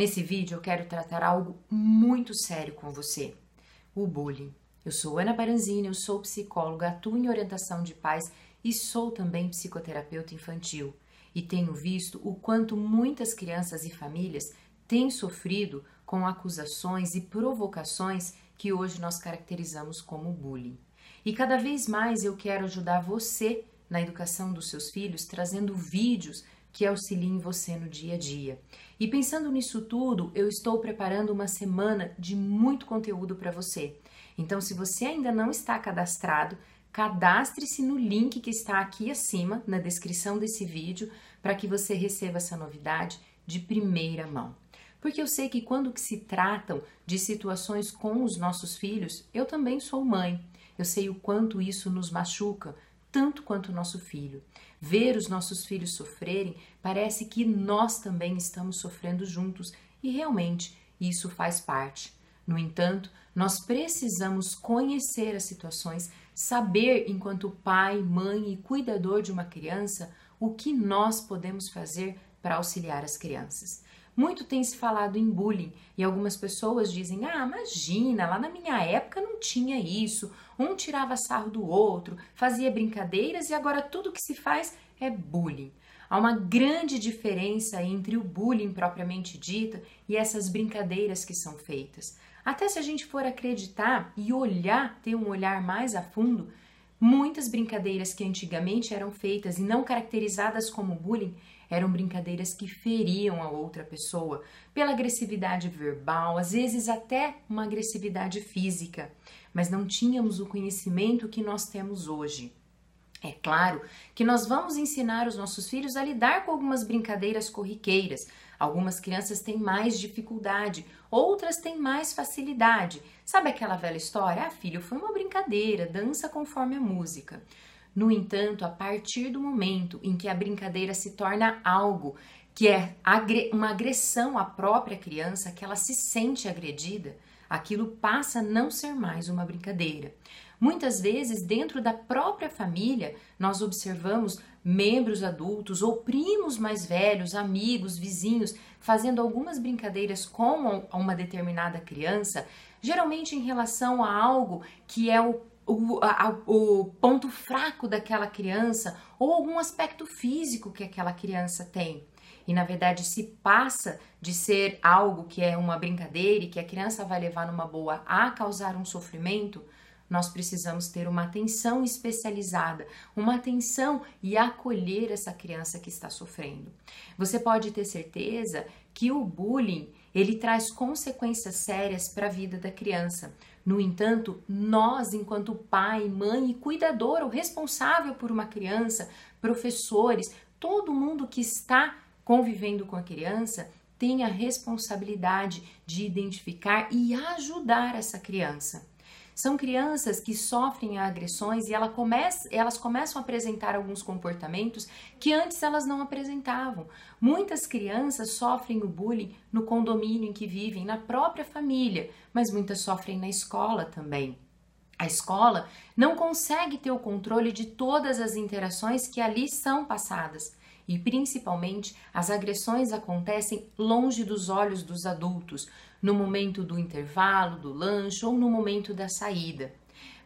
Nesse vídeo eu quero tratar algo muito sério com você, o bullying. Eu sou Ana Baranzini, eu sou psicóloga, atuo em orientação de pais e sou também psicoterapeuta infantil. E tenho visto o quanto muitas crianças e famílias têm sofrido com acusações e provocações que hoje nós caracterizamos como bullying. E cada vez mais eu quero ajudar você na educação dos seus filhos, trazendo vídeos que auxiliem você no dia a dia. E pensando nisso tudo, eu estou preparando uma semana de muito conteúdo para você. Então, se você ainda não está cadastrado, cadastre-se no link que está aqui acima, na descrição desse vídeo, para que você receba essa novidade de primeira mão. Porque eu sei que quando se tratam de situações com os nossos filhos, eu também sou mãe. Eu sei o quanto isso nos machuca, tanto quanto o nosso filho. Ver os nossos filhos sofrerem, parece que nós também estamos sofrendo juntos e realmente isso faz parte. No entanto, nós precisamos conhecer as situações, saber enquanto pai, mãe e cuidador de uma criança, o que nós podemos fazer para auxiliar as crianças. Muito tem se falado em bullying e algumas pessoas dizem, imagina, lá na minha época não tinha isso, um tirava sarro do outro, fazia brincadeiras e agora tudo que se faz é bullying. Há uma grande diferença entre o bullying propriamente dito e essas brincadeiras que são feitas. Até se a gente for acreditar e olhar, ter um olhar mais a fundo, muitas brincadeiras que antigamente eram feitas e não caracterizadas como bullying eram brincadeiras que feriam a outra pessoa pela agressividade verbal, às vezes até uma agressividade física, mas não tínhamos o conhecimento que nós temos hoje. É claro que nós vamos ensinar os nossos filhos a lidar com algumas brincadeiras corriqueiras. Algumas crianças têm mais dificuldade, outras têm mais facilidade. Sabe aquela velha história? Filho, foi uma brincadeira, dança conforme a música. No entanto, a partir do momento em que a brincadeira se torna algo que é uma agressão à própria criança, que ela se sente agredida, aquilo passa a não ser mais uma brincadeira. Muitas vezes, dentro da própria família, nós observamos membros adultos ou primos mais velhos, amigos, vizinhos, fazendo algumas brincadeiras com uma determinada criança, geralmente em relação a algo que é o ponto fraco daquela criança ou algum aspecto físico que aquela criança tem. E na verdade se passa de ser algo que é uma brincadeira e que a criança vai levar numa boa a causar um sofrimento, nós precisamos ter uma atenção especializada, uma atenção e acolher essa criança que está sofrendo. Você pode ter certeza que o bullying, ele traz consequências sérias para a vida da criança. No entanto, nós, enquanto pai, mãe e cuidador ou responsável por uma criança, professores, todo mundo que está convivendo com a criança, tem a responsabilidade de identificar e ajudar essa criança. São crianças que sofrem agressões e elas começam a apresentar alguns comportamentos que antes elas não apresentavam. Muitas crianças sofrem o bullying no condomínio em que vivem, na própria família, mas muitas sofrem na escola também. A escola não consegue ter o controle de todas as interações que ali são passadas. E principalmente as agressões acontecem longe dos olhos dos adultos, no momento do intervalo, do lanche ou no momento da saída.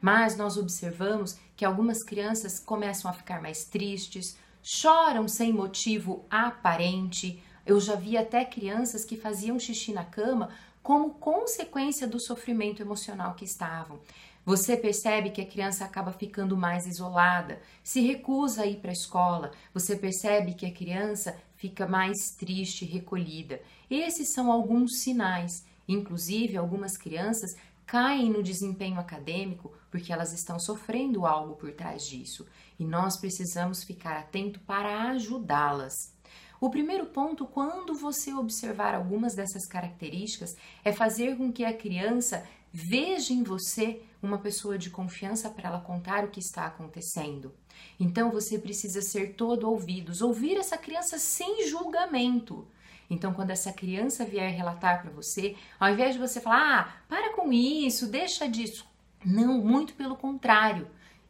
Mas nós observamos que algumas crianças começam a ficar mais tristes, choram sem motivo aparente. Eu já vi até crianças que faziam xixi na cama como consequência do sofrimento emocional que estavam. Você percebe que a criança acaba ficando mais isolada, se recusa a ir para a escola. Você percebe que a criança fica mais triste, recolhida. Esses são alguns sinais. Inclusive, algumas crianças caem no desempenho acadêmico porque elas estão sofrendo algo por trás disso. E nós precisamos ficar atento para ajudá-las. O primeiro ponto, quando você observar algumas dessas características, é fazer com que a criança veja em você uma pessoa de confiança para ela contar o que está acontecendo. Então você precisa ser todo ouvidos, ouvir essa criança sem julgamento. Então quando essa criança vier relatar para você, ao invés de você falar, para com isso, deixa disso. Não, muito pelo contrário.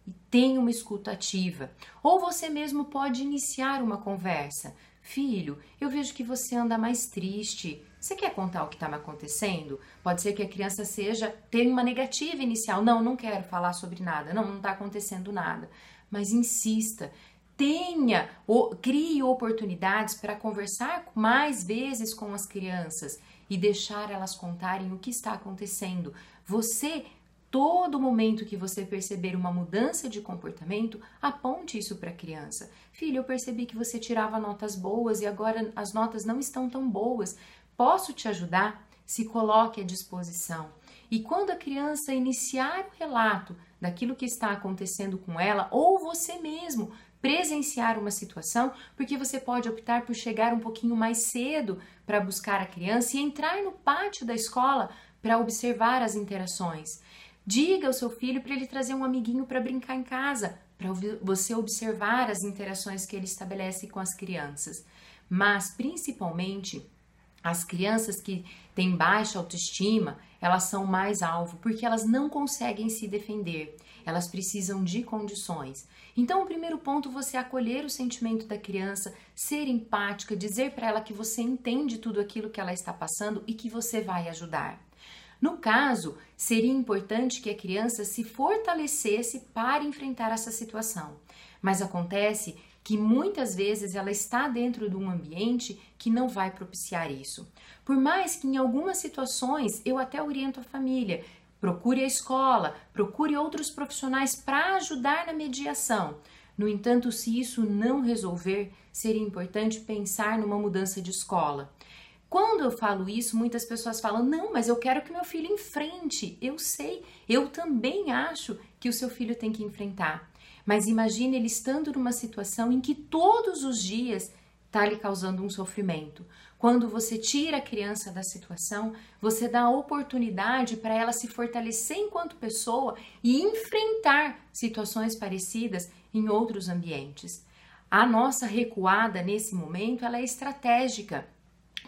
E tenha uma escuta ativa. Ou você mesmo pode iniciar uma conversa. Filho, eu vejo que você anda mais triste. Você quer contar o que está me acontecendo? Pode ser que a criança tenha uma negativa inicial. Não quero falar sobre nada. Não está acontecendo nada. Mas insista. Crie oportunidades para conversar mais vezes com as crianças e deixar elas contarem o que está acontecendo. Todo momento que você perceber uma mudança de comportamento, aponte isso para a criança. Filho, eu percebi que você tirava notas boas e agora as notas não estão tão boas. Posso te ajudar? Se coloque à disposição. E quando a criança iniciar o relato daquilo que está acontecendo com ela, ou você mesmo presenciar uma situação, porque você pode optar por chegar um pouquinho mais cedo para buscar a criança e entrar no pátio da escola para observar as interações. Diga ao seu filho para ele trazer um amiguinho para brincar em casa, para você observar as interações que ele estabelece com as crianças. Mas, principalmente, as crianças que têm baixa autoestima, elas são mais alvo, porque elas não conseguem se defender. Elas precisam de condições. Então, o primeiro ponto, você acolher o sentimento da criança, ser empática, dizer para ela que você entende tudo aquilo que ela está passando e que você vai ajudar. No caso, seria importante que a criança se fortalecesse para enfrentar essa situação. Mas acontece que muitas vezes ela está dentro de um ambiente que não vai propiciar isso. Por mais que em algumas situações eu até oriento a família, procure a escola, procure outros profissionais para ajudar na mediação. No entanto, se isso não resolver, seria importante pensar numa mudança de escola. Quando eu falo isso, muitas pessoas falam, não, mas eu quero que meu filho enfrente. Eu sei, eu também acho que o seu filho tem que enfrentar. Mas imagine ele estando numa situação em que todos os dias está lhe causando um sofrimento. Quando você tira a criança da situação, você dá a oportunidade para ela se fortalecer enquanto pessoa e enfrentar situações parecidas em outros ambientes. A nossa recuada nesse momento, ela é estratégica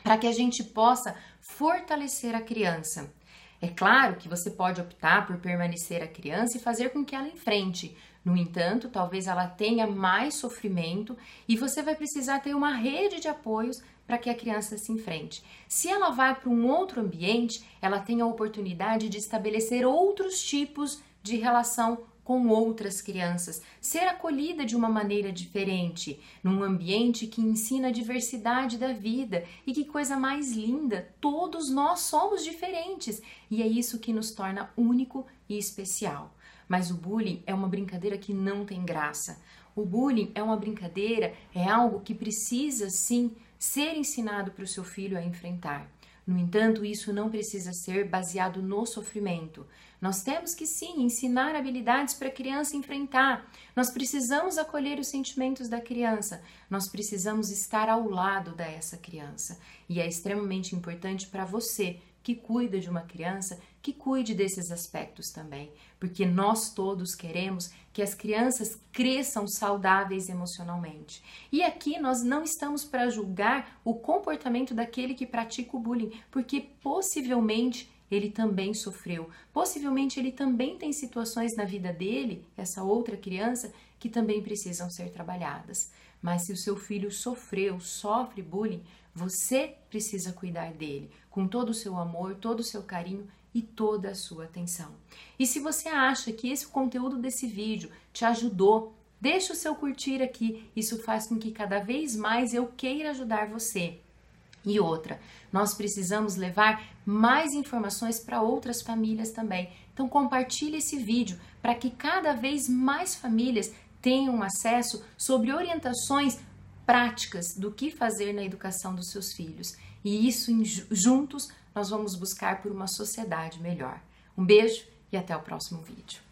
para que a gente possa fortalecer a criança. É claro que você pode optar por permanecer a criança e fazer com que ela enfrente. No entanto, talvez ela tenha mais sofrimento e você vai precisar ter uma rede de apoios para que a criança se enfrente. Se ela vai para um outro ambiente, ela tem a oportunidade de estabelecer outros tipos de relação com outras crianças, ser acolhida de uma maneira diferente, num ambiente que ensina a diversidade da vida. E que coisa mais linda, todos nós somos diferentes e é isso que nos torna único e especial. Mas o bullying é uma brincadeira que não tem graça. O bullying é uma brincadeira, é algo que precisa sim ser ensinado para o seu filho a enfrentar. No entanto, isso não precisa ser baseado no sofrimento. Nós temos que sim ensinar habilidades para a criança enfrentar. Nós precisamos acolher os sentimentos da criança. Nós precisamos estar ao lado dessa criança. E é extremamente importante para você que cuida de uma criança, que cuide desses aspectos também, porque nós todos queremos que as crianças cresçam saudáveis emocionalmente. E aqui nós não estamos para julgar o comportamento daquele que pratica o bullying, porque possivelmente ele também sofreu, possivelmente ele também tem situações na vida dele, essa outra criança, que também precisam ser trabalhadas. Mas se o seu filho sofre bullying, você precisa cuidar dele com todo o seu amor, todo o seu carinho e toda a sua atenção. E se você acha que esse conteúdo desse vídeo te ajudou, deixa o seu curtir aqui. Isso faz com que cada vez mais eu queira ajudar você. E outra, nós precisamos levar mais informações para outras famílias também. Então compartilhe esse vídeo para que cada vez mais famílias tenham acesso sobre orientações práticas do que fazer na educação dos seus filhos. E isso juntos nós vamos buscar por uma sociedade melhor. Um beijo e até o próximo vídeo.